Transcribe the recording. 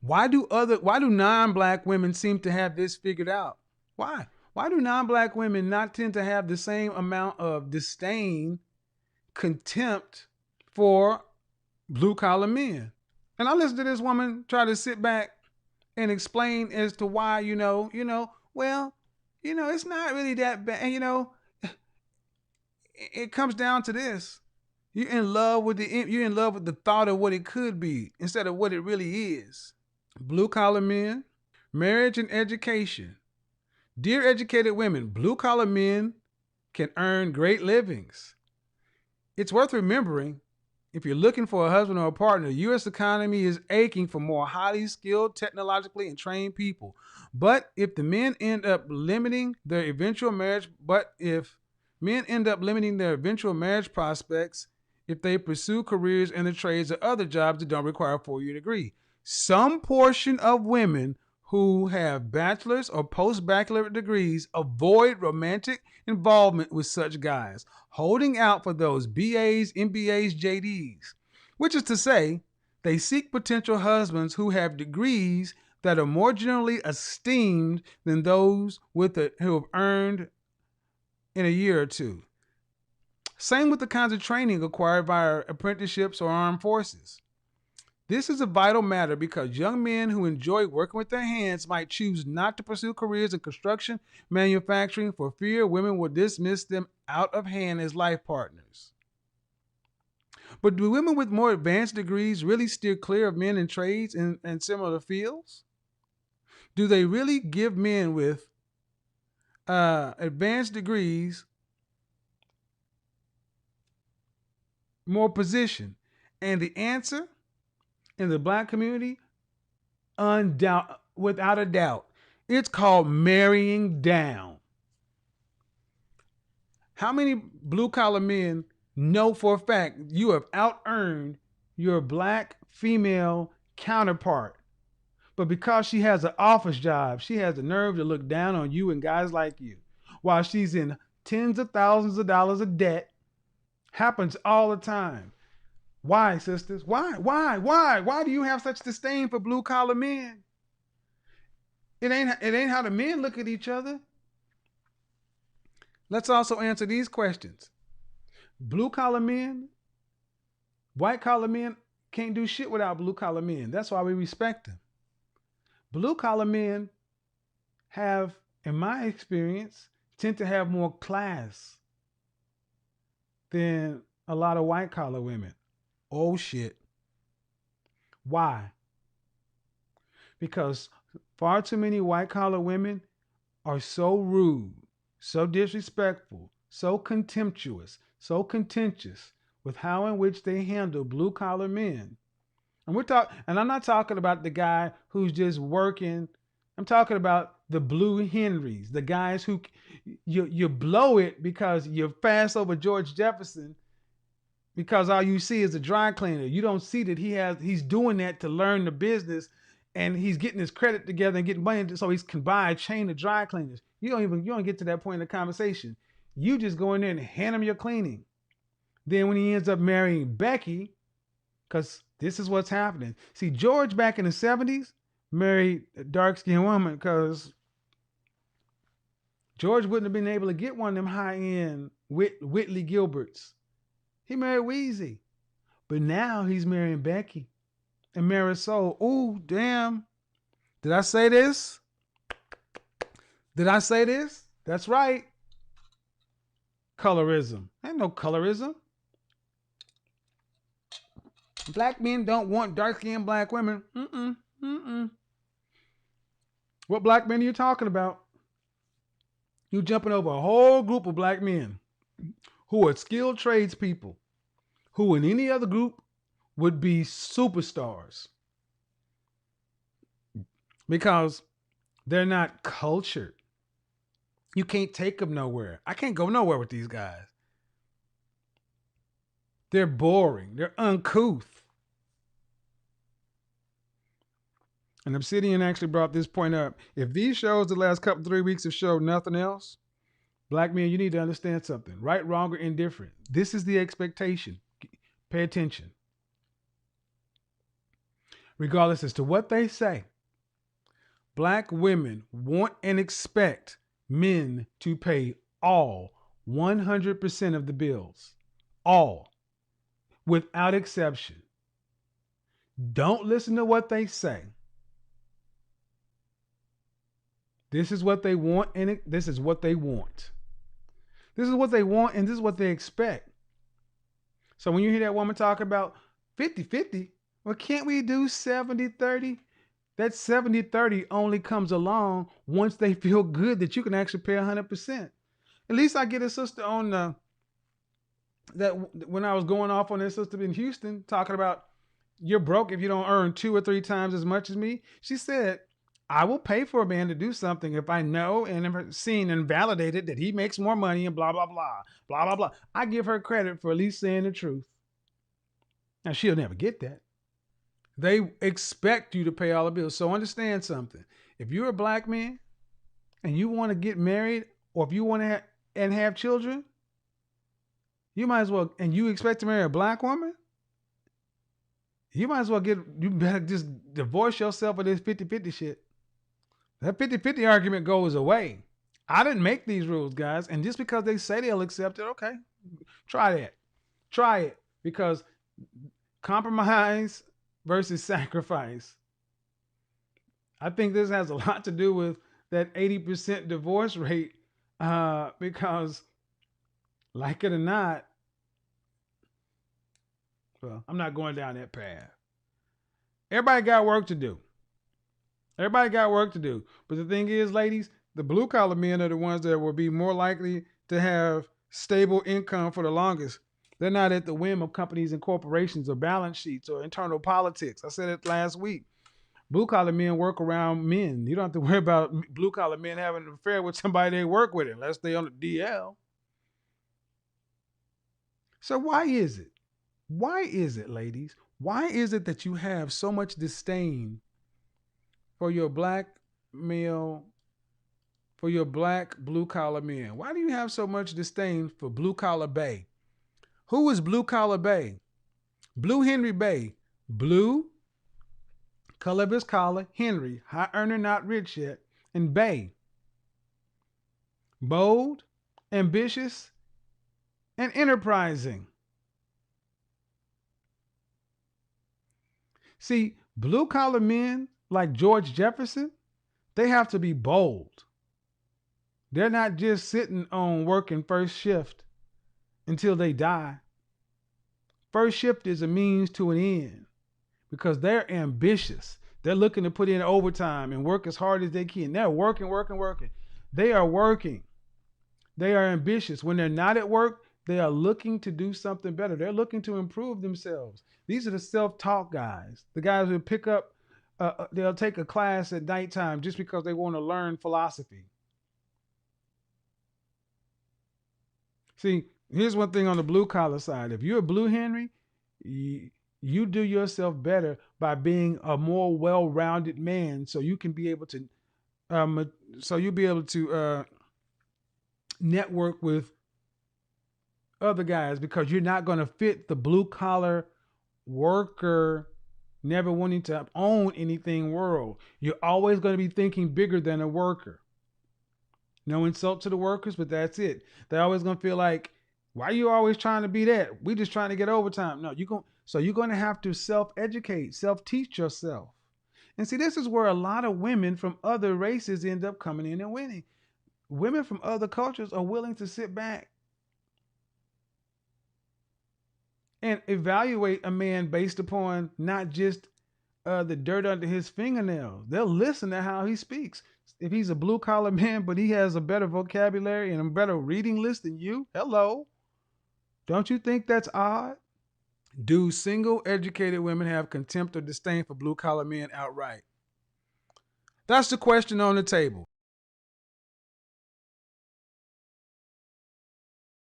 Why do non-black women seem to have this figured out? Why? Why do non-black women not tend to have the same amount of disdain, contempt for blue collar men? And I listened to this woman try to sit back and explain as to why, well, it's not really that bad. And it comes down to this. You're in love with the thought of what it could be instead of what it really is. Blue collar men, marriage and education. Dear educated women, blue collar men can earn great livings. It's worth remembering if you're looking for a husband or a partner, the U.S. economy is aching for more highly skilled, technologically and trained people. But if men end up limiting their eventual marriage prospects, if they pursue careers in the trades or other jobs that don't require a 4-year degree, some portion of women who have bachelor's or post-baccalaureate degrees avoid romantic involvement with such guys, holding out for those BAs, MBAs, JDs, which is to say, they seek potential husbands who have degrees that are more generally esteemed than those who have earned in a year or two. Same with the kinds of training acquired via apprenticeships or armed forces. This is a vital matter because young men who enjoy working with their hands might choose not to pursue careers in construction, manufacturing, for fear women will dismiss them out of hand as life partners. But do women with more advanced degrees really steer clear of men in trades and similar fields? Do they really give men with advanced degrees more position? And the answer in the black community, without a doubt, it's called marrying down. How many blue collar men know for a fact you have out earned your black female counterpart? But because she has an office job, she has the nerve to look down on you and guys like you while she's in tens of thousands of dollars of debt. Happens all the time. Why, sisters? Why? Why do you have such disdain for blue collar men? It ain't how the men look at each other. Let's also answer these questions. Blue collar men, white collar men can't do shit without blue collar men. That's why we respect them. Blue collar men have, in my experience, tend to have more class than a lot of white collar women. Oh shit. Why? Because far too many white collar women are so rude, so disrespectful, so contemptuous, so contentious with how in which they handle blue collar men. And I'm not talking about the guy who's just working. I'm talking about the blue Henrys, the guys who you blow it because you're fast over George Jefferson because all you see is a dry cleaner. You don't see that he's doing that to learn the business and he's getting his credit together and getting money so he can buy a chain of dry cleaners. You don't get to that point in the conversation. You just go in there and hand him your cleaning. Then when he ends up marrying Becky, because this is what's happening. See, George back in the 70s married a dark-skinned woman because George wouldn't have been able to get one of them high-end Whitley Gilberts. He married Weezy. But now he's marrying Becky and Marisol. Oh, damn. Did I say this? That's right. Colorism. Ain't no colorism. Black men don't want dark-skinned black women. What black men are you talking about? You jumping over a whole group of black men who are skilled tradespeople, who in any other group would be superstars because they're not cultured. You can't take them nowhere. I can't go nowhere with these guys. They're boring. They're uncouth. And Obsidian actually brought this point up. If these shows the last 3 weeks have showed nothing else, black men, you need to understand something. Right, wrong, or indifferent. This is the expectation. Pay attention. regardless as to what they say, black women want and expect men to pay all 100% of the bills. All. Without exception. Don't listen to what they say. This is what they want, and this is what they want. This is what they want, and this is what they expect. So when you hear that woman talk about 50-50, well, can't we do 70-30? That 70-30 only comes along once they feel good that you can actually pay 100%. At least I get a sister on that when I was going off on this sister in Houston talking about you're broke if you don't earn 2 or 3 times as much as me. She said, I will pay for a man to do something if I know and have seen and validated that he makes more money and blah, blah, blah, blah, blah, blah. I give her credit for at least saying the truth. Now, she'll never get that. They expect you to pay all the bills. So understand something. If you're a black man and you want to get married, or if you want to have children, you might as well, and you expect to marry a black woman, you might as well you better just divorce yourself with this 50-50 shit. That 50-50 argument goes away. I didn't make these rules, guys. And just because they say they'll accept it, okay, try that. Try it. Because compromise versus sacrifice. I think this has a lot to do with that 80% divorce rate because, like it or not, well, I'm not going down that path. Everybody got work to do. Everybody got work to do. But the thing is, ladies, the blue collar men are the ones that will be more likely to have stable income for the longest. They're not at the whim of companies and corporations or balance sheets or internal politics. I said it last week. Blue collar men work around men. You don't have to worry about blue collar men having an affair with somebody they work with unless they're on the DL. So why is it? Why is it, ladies? Why is it that you have so much disdain for your black male, for your black blue collar men? Why do you have so much disdain for blue collar bae? Who is blue collar bae? Blue Henry Bay. Blue, color of his collar, Henry, high earner, not rich yet, and Bay. Bold, ambitious, and enterprising. See, blue collar men like George Jefferson, they have to be bold. They're not just sitting on working first shift until they die. First shift is a means to an end because they're ambitious. They're looking to put in overtime and work as hard as they can. They're working. They are working. They are ambitious. When they're not at work, they are looking to do something better. They're looking to improve themselves. These are the self-taught guys. The guys who pick up, they'll take a class at nighttime just because they want to learn philosophy. See, here's one thing on the blue collar side. If you're a blue Henry, you do yourself better by being a more well-rounded man, so you can be able to, network with other guys because you're not going to fit the blue collar worker, never wanting to own anything world. You're always going to be thinking bigger than a worker. No insult to the workers, but that's it. They're always going to feel like, why are you always trying to be that? We just trying to get overtime. No, you're going to have to self-educate, self-teach yourself. And see, this is where a lot of women from other races end up coming in and winning. Women from other cultures are willing to sit back and evaluate a man based upon not just the dirt under his fingernails. They'll listen to how he speaks. If he's a blue collar man, but he has a better vocabulary and a better reading list than you, hello. Don't you think that's odd? Do single educated women have contempt or disdain for blue collar men outright? That's the question on the table.